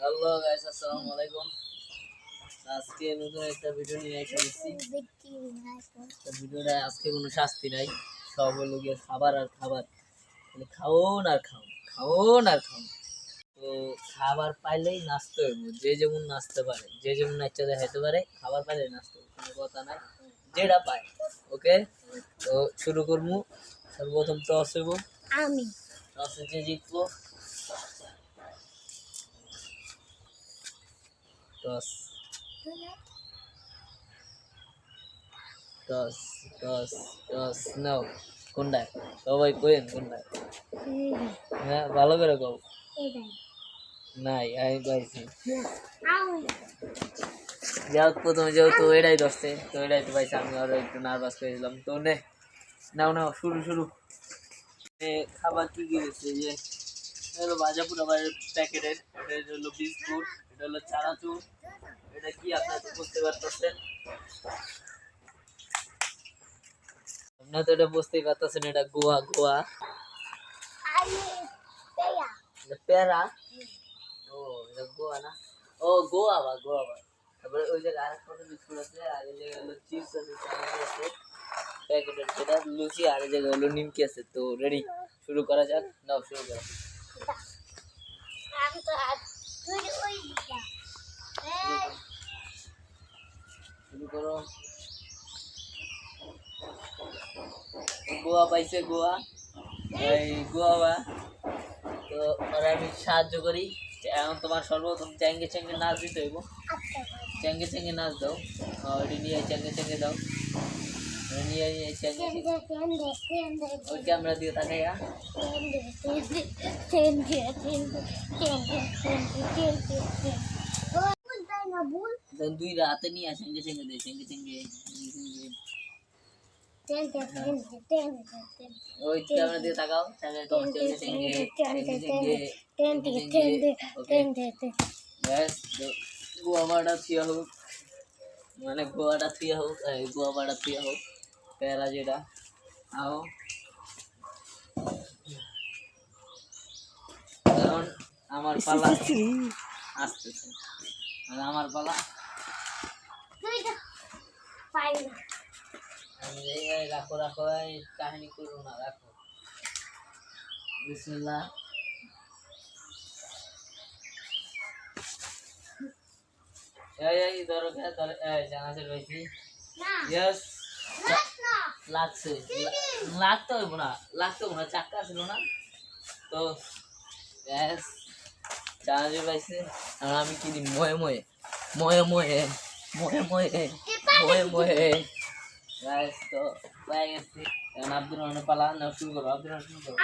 Hello guys, আসসালামু আলাইকুম। আজকে নতুন একটা ভিডিও নিয়ে এসেছি। ভিডিওটা আজকে কোনো শাস্তি নাই, সব হলো গিয়ে খাবার আর খাবার, মানে খাওন আর খাও, খাওন আর খাও। তো খাবার পাইলেই নাচতে হইব, যে যেমন নাচতে পারে, যে যেমন নাচতে দেখাইতে পারে, খাবার পাইলে নাচতে হবে, কোনো কথা নাই, যেটা পায়। ওকে, তো শুরু করবো। সর্বপ্রথম টস হইব, আমি টসে যে জিতবো, টস টস টস টস নাও। কোনটায় সবাই কোয়েন কোনটায়? হ্যাঁ, ভালো করে কও। নাই, আমি পাইছি। যাও, প্রথমে যেহেতু এটাই ধরছে, তো এটাই তো পাইছি। আমি আরো একটু নার্ভাস হয়েছিলাম। তো নাও নাও, শুরু শুরু। খাবার কি কি দিচ্ছে? যে হলো ভাজা পুরা প্যাকেটের, এটা হলো বিস্কুট, এটা হলো চানাচুর, এটা কি আপনারা তো বুঝতে পারতেছেন। আপনারা তো এটা বুঝতেই পারতেছেন, এটা গোয়া গোয়া পেয়ারা। ও, এটা গোয়া না? ও, গোয়া বা গোয়া বা। তারপরে ওই জায়গায় আরেক কত বিস্কুট আছে, আর এই জায়গায় হলো চিপস আছে, চানাচুর আছে প্যাকেটের, সেটা লুচি, আর এই জায়গায় হলো নিমকি আছে। তো রেডি, শুরু করা যাক। নাও, শুরু করো। শুরু করো। গোয়া পাইছে, গোয়া, এই গোয়া বা। তো ওরা আমি সাহায্য করি। এখন তোমার সর্বপ্রথম চ্যাঙ্গে চ্যাঙ্গে নাচ দিতে হইব। চ্যাঙ্গে চ্যাঙ্গে নাচ দাও। ওইটি নিয়ে চ্যাঙ্গে চ্যাঙ্গে দাও। নিয়ে চ্যাঙ্গে ওই ক্যামেরা দিয়ে তাকাইয়া দুই রাতে নিয়ে চ্যাঙ্গে চ্যাঙ্গে দে, চ্যাঙ্গে চ্যাঙ্গে ওই ক্যামেরা দিয়ে তাকাও। চ্যাঙ্গে চ্যাঙ্গে চ্যাঙ্গে চ্যাঙ্গে। ওকে, ব্যাস। গোয়াবাটা থিয়া হোক, মানে গোয়াটা থিয়া হোক, গোয়াবাটা থিয়া হোক, প্যারা যেটা আও। কারণ আমার পালা আসতেছে, আমার পালা। রাখো রাখো, এই কাহিনী করো না, রাখো। বিসমিল্লাহ। এই ধরো, ধরো, এই জানাজের রয়েছি। ইয়েস, লাগছে, লাগতে হইব না, লাগতে হইব না, চাক্কা ছিল না তো। ব্যাস, জানাজে পাইছে। আর আমি কি দিই? ময়ে ময়ে ময়ে ময়ে ময়ে ময়ে ময়ে ময়ে। ব্যাস, তো পেয়ে গেছি। এখন আব্দুর রহমানের পালা। নাও, শুরু করো। আব্দুর রহমান, শুরু করো।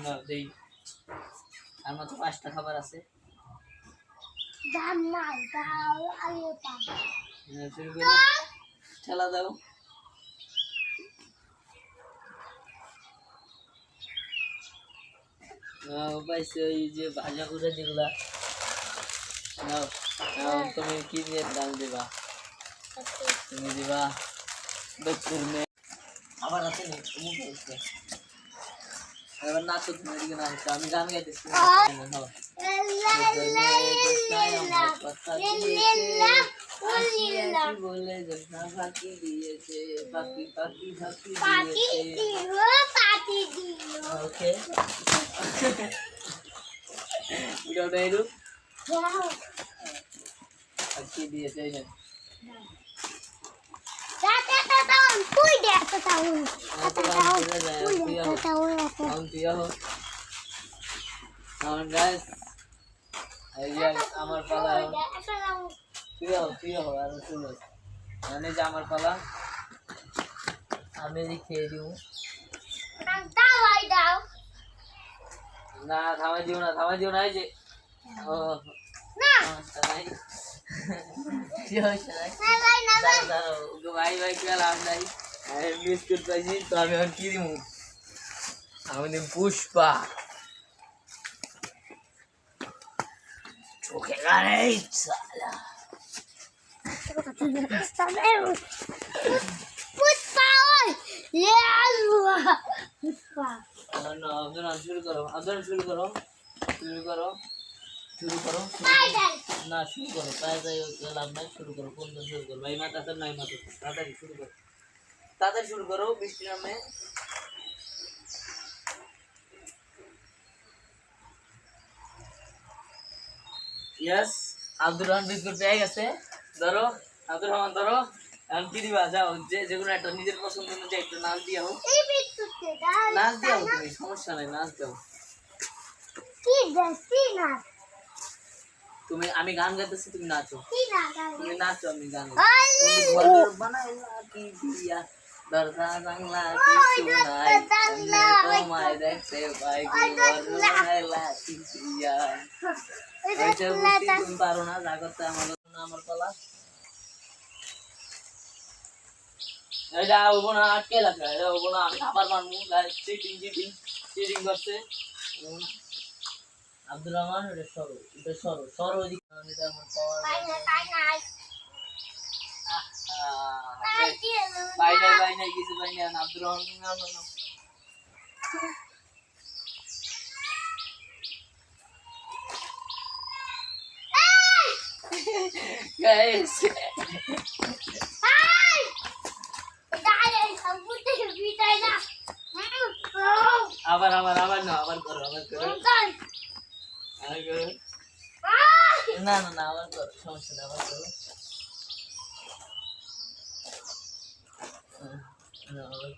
নাও, দেই। আর মাত্র 5টা খাবার আছে। শুরু করো, ঠেলা দাও। পাইছে ওই যে ভাজা পুরা যেগুলা। নাও, তুমি কি দিয়ে ডাল দিবা? তুমি দিবা বেকুর মে। আমার হাতে নেই, মুখে হচ্ছে। এবার নাচো, তুমি এদিকে নাচো, আমি গান গাইতেছি। বলে জোসনা ফাঁকি দিয়েছে, ফাঁকি ফাঁকি ফাঁকি দিয়েছে। ওকে, ভিডিওটা এরূপ ফাঁকি দিয়েছে। আমার পালা, আর শুনো, মানে যে আমার পালা, আমি খেয়ে দিব না। থামাই দিও না, থামাই দিও না। এই যে ভাই ভাই কি লাভ নাই, বিস্কুট পাইছি তো। আমি এখন কি দিব? আমি দিব পুষ্পা। চোখে গানে সালা শুরু করো, আব্দুল শুরু করো, শুরু করো। শুরু করো না শুরু করো প্রায় যাই লাভ নাই শুরু করো কোন দিন শুরু করো ভাই মাথা নাই মাথা তাড়াতাড়ি শুরু করো বৃষ্টি নামে ইয়েস আব্দুর রহমান বিস্কুট পেয়ে গেছে ধরো আব্দুর রহমান ধরো এখন কি দিবা যাও যেগুলো একটা নিজের পছন্দ অনুযায়ী একটু নাচ দিয়ে হোক নাচ দিয়ে হোক তুমি সমস্যা নাই নাচ দাও তুমি আমি গান গাইতেছি তুমি নাচো তুমি নাচো আমি গান বানাইলা কি দিয়া দরজা জানলা কিছু নাই তোমায় দেখতে পাই বানাইলা কি দিয়া তুমি পারো না যা করতে আমার পালা এটা হবো না আটকে লাগবে এটা হবো না আমি আবার মানবো চিটিং করছে আব্দুর রহমান এটা সরো এটা আমার পাওয়ার বাই নাই কিছু বাই না আব্দুর রহমান না guys আবার না আবার করো না আবার করো সমস্যা না আবার করো আবার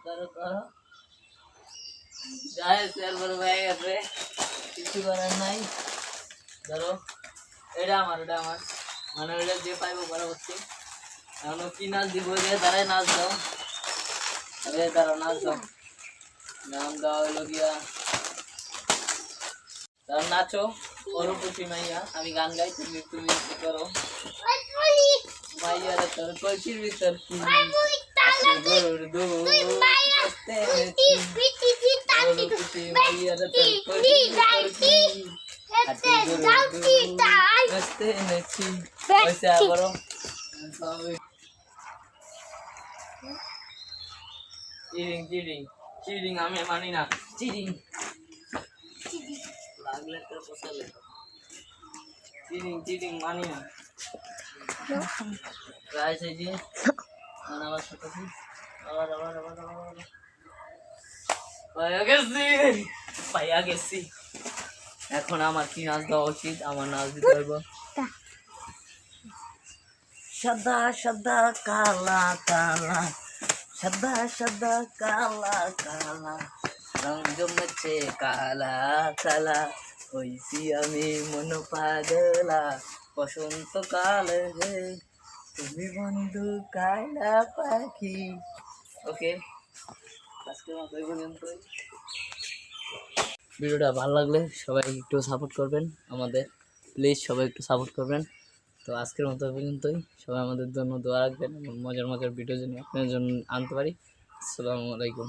করো করো যাই স্যার বড় ভাই গেছে কিছু করার নাই ধরো এটা আমার মানে ওটা যে পাইবো বড় হচ্ছে এখন কি নাচ দিব তারাই নাচ দাও তারা নাচ দাও নাম দাও হলো গিয়া তারা নাচো ওর খুশি মাইয়া আমি গান গাই তুমি করো মাইয়া তোর কলসির ভিতর কি চিডিং আমি মানি না চিডিং লাগলে তো পোষালে চিডিং মানি না প্রায় সেই যে আবার সাথে আবার পাইয়া গেছি এখন আমার কি নাচ দেওয়া উচিত আমার নাচ দিতে পারবো সাদা সাদা কালা কালা সাদা সাদা কালা কালা রং জমেছে কালা কালা হইছি আমি মন পাগলা বসন্ত কালে তুমি বন্ধু কালা পাখি ওকে আজকে মতো এই পর্যন্তই ভিডিওটা ভালো লাগলে সবাই একটু সাপোর্ট করবেন আমাদের প্লিজ সবাই একটু সাপোর্ট করবেন তো আজকের মতো পর্যন্তই সবাই আমাদের জন্য দোয়া রাখবেন মজার ভিডিও যেন আপনার জন্য আনতে পারি আসসালামু আলাইকুম